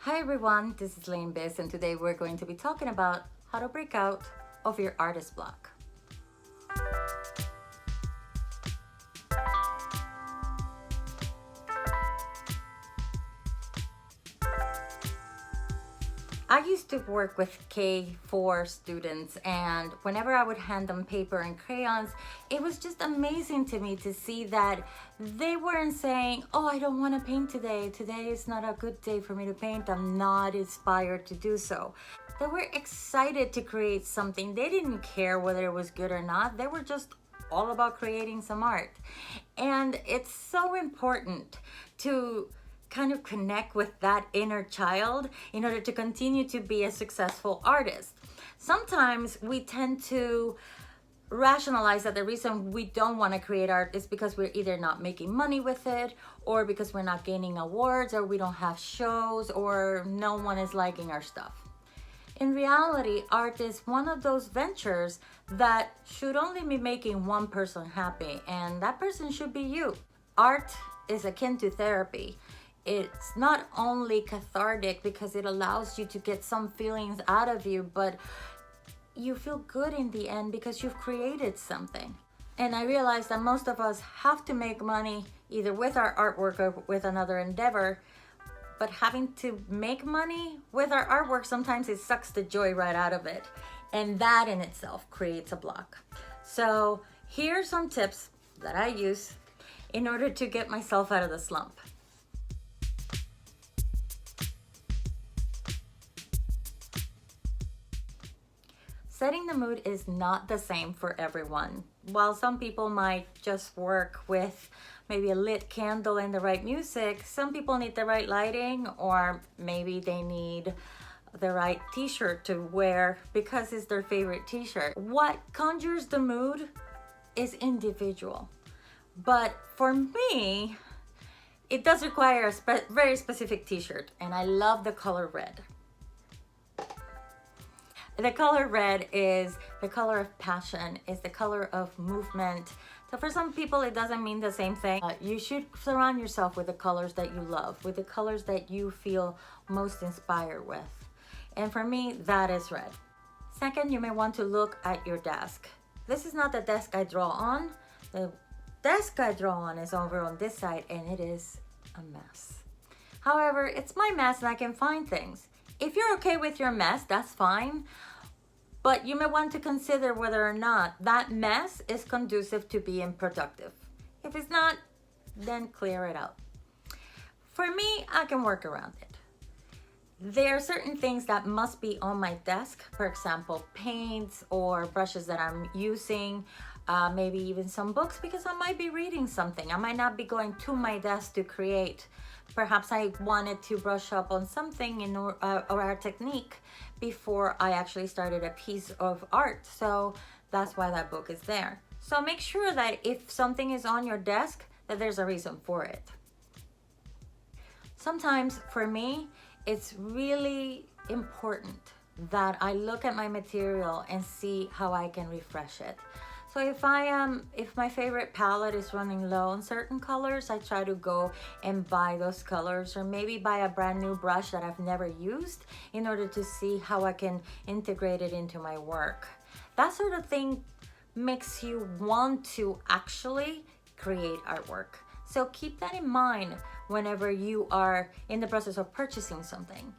Hi everyone, this is Elaine Biss, and today we're going to be talking about how to break out of your artist block. I used to work with K4 students, and whenever I would hand them paper and crayons, it was just amazing to me to see that they weren't saying, oh, I don't want to paint today. Today is not a good day for me to paint. I'm not inspired to do so. They were excited to create something. They didn't care whether it was good or not. They were just all about creating some art. And it's so important to kind of connect with that inner child in order to continue to be a successful artist. Sometimes we tend to rationalize that the reason we don't want to create art is because we're either not making money with it, or because we're not gaining awards, or we don't have shows, or no one is liking our stuff. In reality, art is one of those ventures that should only be making one person happy, and that person should be you. Art is akin to therapy. It's not only cathartic because it allows you to get some feelings out of you, but you feel good in the end because you've created something. And I realize that most of us have to make money either with our artwork or with another endeavor, but having to make money with our artwork, sometimes it sucks the joy right out of it. And that in itself creates a block. So here's some tips that I use in order to get myself out of the slump. Setting the mood is not the same for everyone. While some people might just work with maybe a lit candle and the right music, some people need the right lighting, or maybe they need the right t-shirt to wear because it's their favorite t-shirt. What conjures the mood is individual. But for me, it does require a very specific t-shirt, and I love the color red. The color red is the color of passion, is the color of movement. So for some people, it doesn't mean the same thing. You should surround yourself with the colors that you love, with the colors that you feel most inspired with. And for me, that is red. Second, you may want to look at your desk. This is not the desk I draw on. The desk I draw on is over on this side, and it is a mess. However, it's my mess and I can find things. If you're okay with your mess, that's fine. But you may want to consider whether or not that mess is conducive to being productive. If it's not, then clear it out. For me, I can work around it. There are certain things that must be on my desk. For example, paints or brushes that I'm using, maybe even some books, because I might be reading something. I might not be going to my desk to create. Perhaps I wanted to brush up on something or a technique before I actually started a piece of art. So that's why that book is there. So make sure that if something is on your desk, that there's a reason for it. Sometimes for me, it's really important that I look at my material and see how I can refresh it. So if my favorite palette is running low on certain colors, I try to go and buy those colors, or maybe buy a brand new brush that I've never used in order to see how I can integrate it into my work. That sort of thing makes you want to actually create artwork. So keep that in mind whenever you are in the process of purchasing something.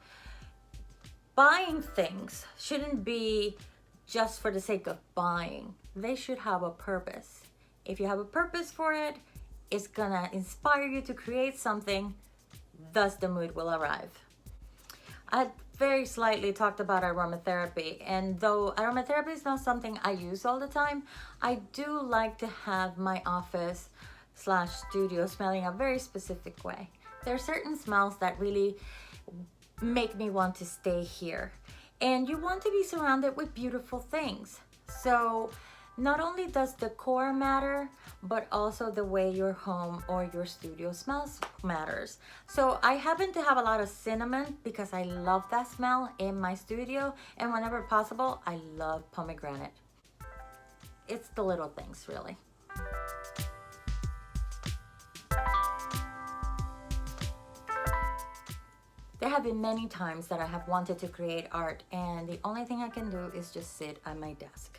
Buying things shouldn't be just for the sake of buying. They should have a purpose. If you have a purpose for it, it's gonna inspire you to create something, thus the mood will arrive. I very slightly talked about aromatherapy, and though aromatherapy is not something I use all the time, I do like to have my office / studio smelling a very specific way. There are certain smells that really make me want to stay here. And you want to be surrounded with beautiful things. So not only does the decor matter, but also the way your home or your studio smells matters. So I happen to have a lot of cinnamon because I love that smell in my studio. And whenever possible, I love pomegranate. It's the little things, really. There have been many times that I have wanted to create art, and the only thing I can do is just sit at my desk.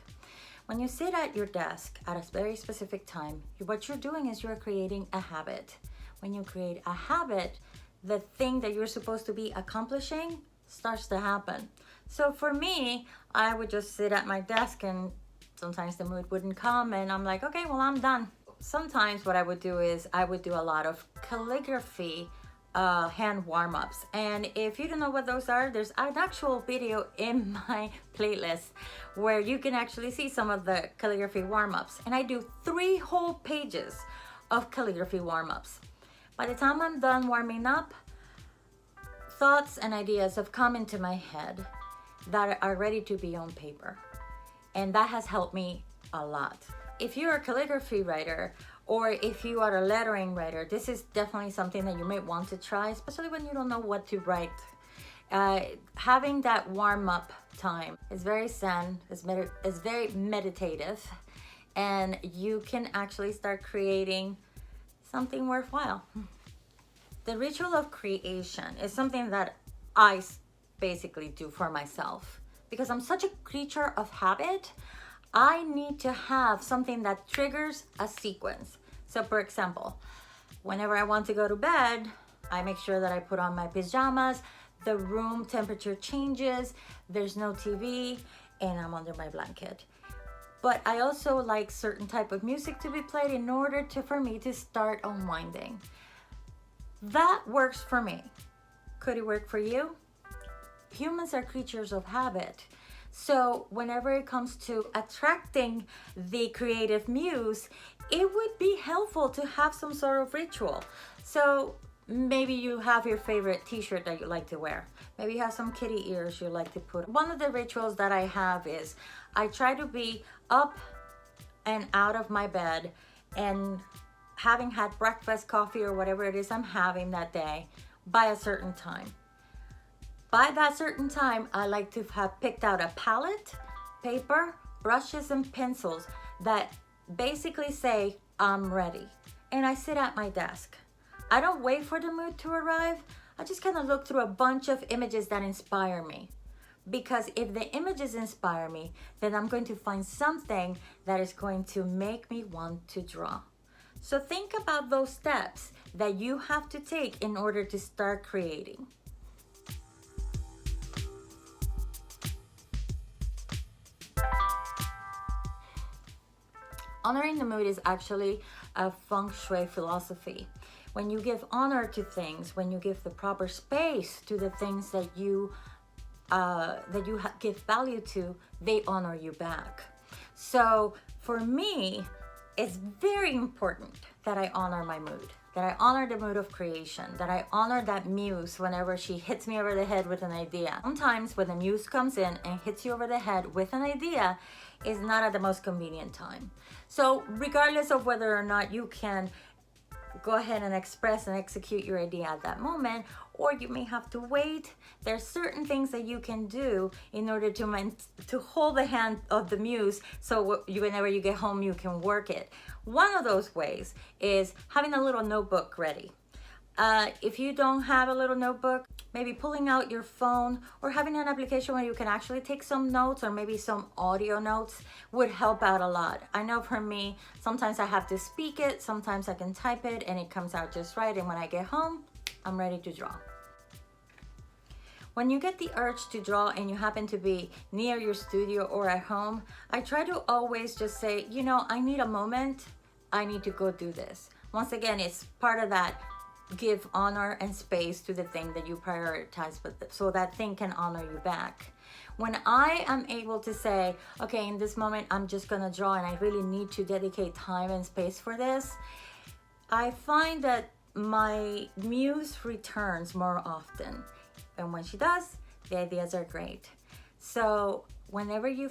When you sit at your desk at a very specific time, what you're doing is you're creating a habit. When you create a habit, the thing that you're supposed to be accomplishing starts to happen. So for me, I would just sit at my desk, and sometimes the mood wouldn't come, and I'm like, okay, well, I'm done. Sometimes what I would do is I would do a lot of calligraphy hand warm-ups, and if you don't know what those are, there's an actual video in my playlist where you can actually see some of the calligraphy warm-ups, and I do 3 whole pages of calligraphy warm-ups. By the time I'm done warming up, thoughts and ideas have come into my head that are ready to be on paper, and that has helped me a lot. If you're a calligraphy writer, or if you are a lettering writer, this is definitely something that you may want to try, especially when you don't know what to write. Having that warm-up time is very zen, it's very meditative, and you can actually start creating something worthwhile. The ritual of creation is something that I basically do for myself. Because I'm such a creature of habit, I need to have something that triggers a sequence. So for example, whenever I want to go to bed, I make sure that I put on my pajamas, the room temperature changes, there's no TV, and I'm under my blanket. But I also like certain type of music to be played in order for me to start unwinding. That works for me. Could it work for you? Humans are creatures of habit. So whenever it comes to attracting the creative muse, it would be helpful to have some sort of ritual. So maybe you have your favorite t-shirt that you like to wear. Maybe you have some kitty ears you like to put. One of the rituals that I have is I try to be up and out of my bed and having had breakfast, coffee, or whatever it is I'm having that day by a certain time. By that certain time, I like to have picked out a palette, paper, brushes, and pencils that basically say, I'm ready. And I sit at my desk. I don't wait for the mood to arrive. I just kind of look through a bunch of images that inspire me. Because if the images inspire me, then I'm going to find something that is going to make me want to draw. So think about those steps that you have to take in order to start creating. Honoring the mood is actually a feng shui philosophy. When you give honor to things, when you give the proper space to the things that you give value to, they honor you back. So for me, it's very important that I honor my mood, that I honor the mood of creation, that I honor that muse whenever she hits me over the head with an idea. Sometimes when the muse comes in and hits you over the head with an idea, is not at the most convenient time. So regardless of whether or not you can go ahead and express and execute your idea at that moment, or you may have to wait, there's certain things that you can do in order to hold the hand of the muse, so whenever you get home you can work it. One of those ways is having a little notebook ready. If you don't have a little notebook, maybe pulling out your phone or having an application where you can actually take some notes, or maybe some audio notes, would help out a lot. I know for me, sometimes I have to speak it, sometimes I can type it and it comes out just right, and when I get home, I'm ready to draw. When you get the urge to draw and you happen to be near your studio or at home, I try to always just say, you know, I need a moment, I need to go do this. Once again, it's part of that give honor and space to the thing that you prioritize, but so that thing can honor you back. When I am able to say, okay, in this moment I'm just gonna draw and I really need to dedicate time and space for this, I find that my muse returns more often, and when she does, the ideas are great. So whenever you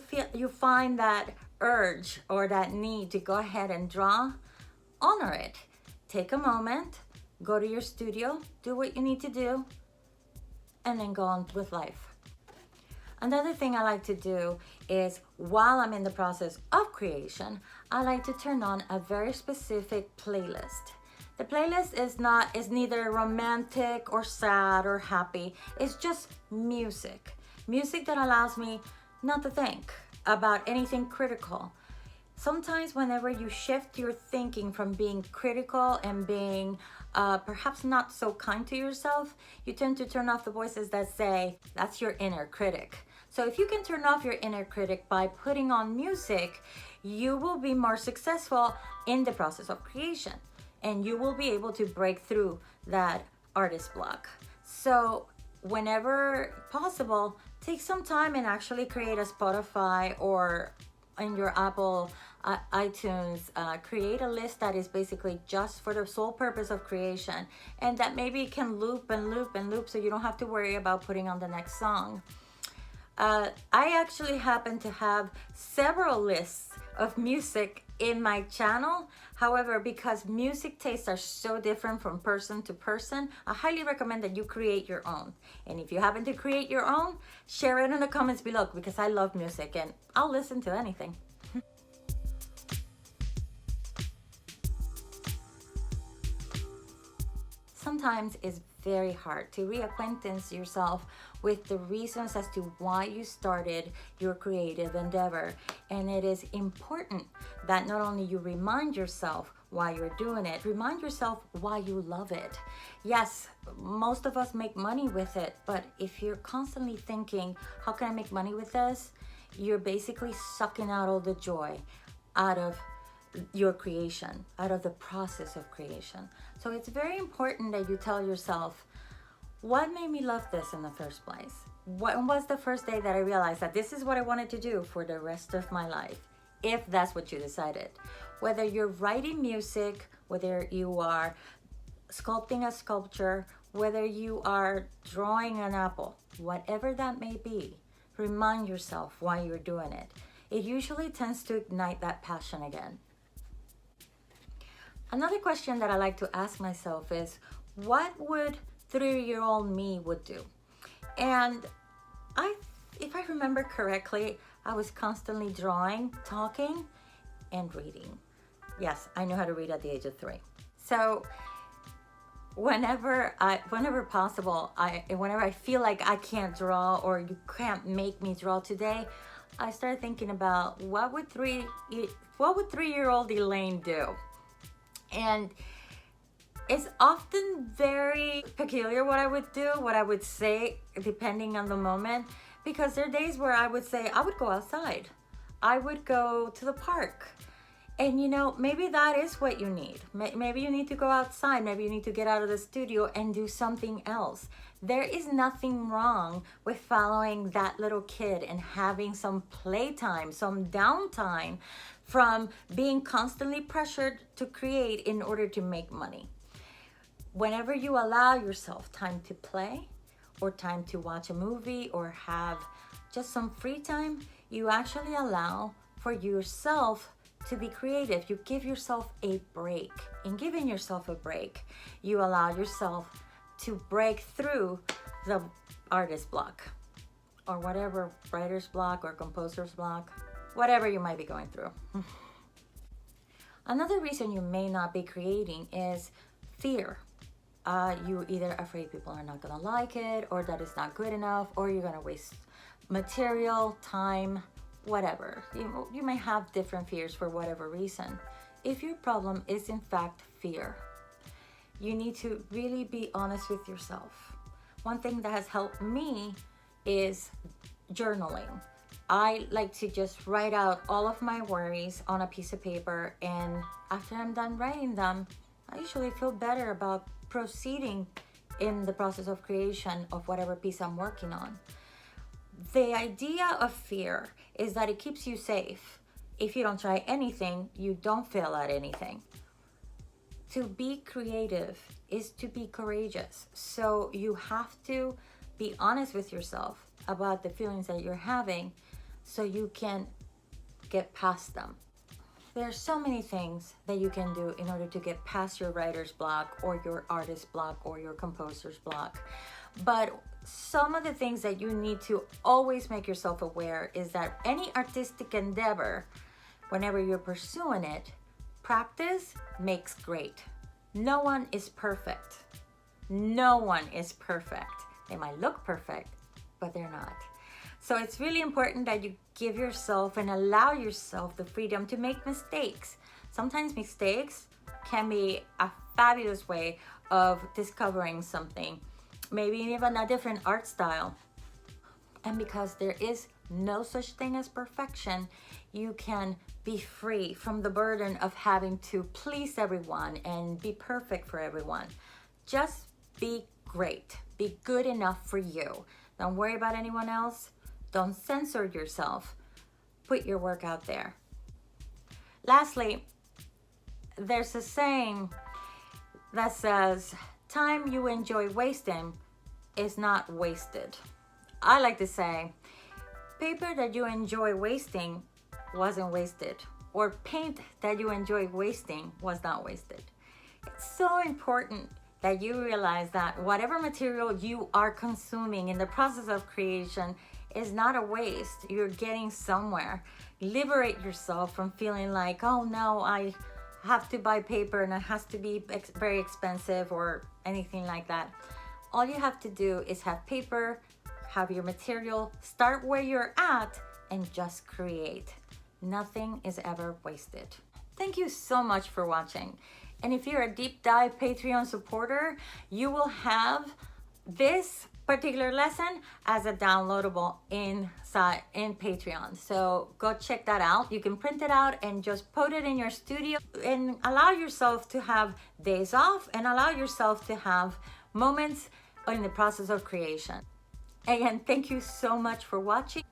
find that urge or that need to go ahead and draw, honor it. Take a moment, go to your studio, do what you need to do, and then go on with life. Another thing I like to do is, while I'm in the process of creation, I like to turn on a very specific playlist The playlist is neither romantic or sad or happy. It's just music. Music that allows me not to think about anything critical. Sometimes whenever you shift your thinking from being critical and being perhaps not so kind to yourself, you tend to turn off the voices that say, that's your inner critic. So if you can turn off your inner critic by putting on music, you will be more successful in the process of creation. And you will be able to break through that artist block. So whenever possible, take some time and actually create a Spotify or in your Apple iTunes, create a list that is basically just for the sole purpose of creation, and that maybe can loop and loop and loop so you don't have to worry about putting on the next song. I actually happen to have several lists of music in my channel. However, because music tastes are so different from person to person, I highly recommend that you create your own. And if you happen to create your own, share it in the comments below, because I love music and I'll listen to anything. Sometimes it's very hard to reacquaintance yourself with the reasons as to why you started your creative endeavor. And it is important that not only you remind yourself why you're doing it, remind yourself why you love it. Yes, most of us make money with it, but if you're constantly thinking, how can I make money with this? You're basically sucking out all the joy out of your creation, out of the process of creation. So it's very important that you tell yourself, what made me love this in the first place? When was the first day that I realized that this is what I wanted to do for the rest of my life? If that's what you decided. Whether you're writing music, whether you are sculpting a sculpture, whether you are drawing an apple, whatever that may be, remind yourself why you're doing it. It usually tends to ignite that passion again. Another question that I like to ask myself is, what would 3-year-old me would do? And if I remember correctly, I was constantly drawing, talking, and reading. Yes, I know how to read at the age of 3. So whenever possible, whenever I feel like I can't draw or you can't make me draw today, I started thinking about what would 3-year-old Elaine do? And it's often very peculiar what I would do, what I would say, depending on the moment, because there are days where I would say, I would go outside. I would go to the park. And you know, maybe that is what you need. Maybe you need to go outside. Maybe you need to get out of the studio and do something else. There is nothing wrong with following that little kid and having some playtime, some downtime from being constantly pressured to create in order to make money. Whenever you allow yourself time to play or time to watch a movie or have just some free time, you actually allow for yourself to be creative. You give yourself a break. In giving yourself a break, you allow yourself to break through the artist block or whatever, writer's block or composer's block, whatever you might be going through. Another reason you may not be creating is fear. You're either afraid people are not gonna like it, or that it's not good enough, or you're gonna waste material, time, whatever. You may have different fears for whatever reason. If your problem is in fact fear, you need to really be honest with yourself. One thing that has helped me is journaling. I like to just write out all of my worries on a piece of paper, and after I'm done writing them, I usually feel better about proceeding in the process of creation of whatever piece I'm working on. The idea of fear is that it keeps you safe. If you don't try anything, you don't fail at anything. To be creative is to be courageous. So you have to be honest with yourself about the feelings that you're having so you can get past them. There are so many things that you can do in order to get past your writer's block or your artist block or your composer's block. But some of the things that you need to always make yourself aware is that any artistic endeavor, whenever you're pursuing it, practice makes great. No one is perfect. No one is perfect. They might look perfect, but they're not. So it's really important that you give yourself and allow yourself the freedom to make mistakes. Sometimes mistakes can be a fabulous way of discovering something, maybe even a different art style. And because there is no such thing as perfection, you can be free from the burden of having to please everyone and be perfect for everyone. Just be great. Be good enough for you. Don't worry about anyone else. Don't censor yourself. Put your work out there. Lastly, there's a saying that says, time you enjoy wasting is not wasted. I like to say, paper that you enjoy wasting wasn't wasted, or paint that you enjoy wasting was not wasted. It's so important that you realize that whatever material you are consuming in the process of creation is not a waste. You're getting somewhere. Liberate yourself from feeling like, oh no, I have to buy paper and it has to be very expensive or anything like that. All you have to do is have paper, have your material, start where you're at, and just create. Nothing is ever wasted. Thank you so much for watching. And if you're a deep dive Patreon supporter, you will have this particular lesson as a downloadable in Patreon. So go check that out. You can print it out and just put it in your studio and allow yourself to have days off and allow yourself to have moments in the process of creation. Again, thank you so much for watching.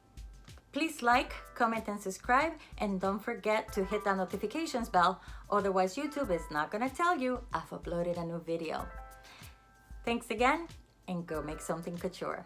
Please like, comment, and subscribe, and don't forget to hit that notifications bell, otherwise YouTube is not gonna tell you I've uploaded a new video. Thanks again, and go make something couture.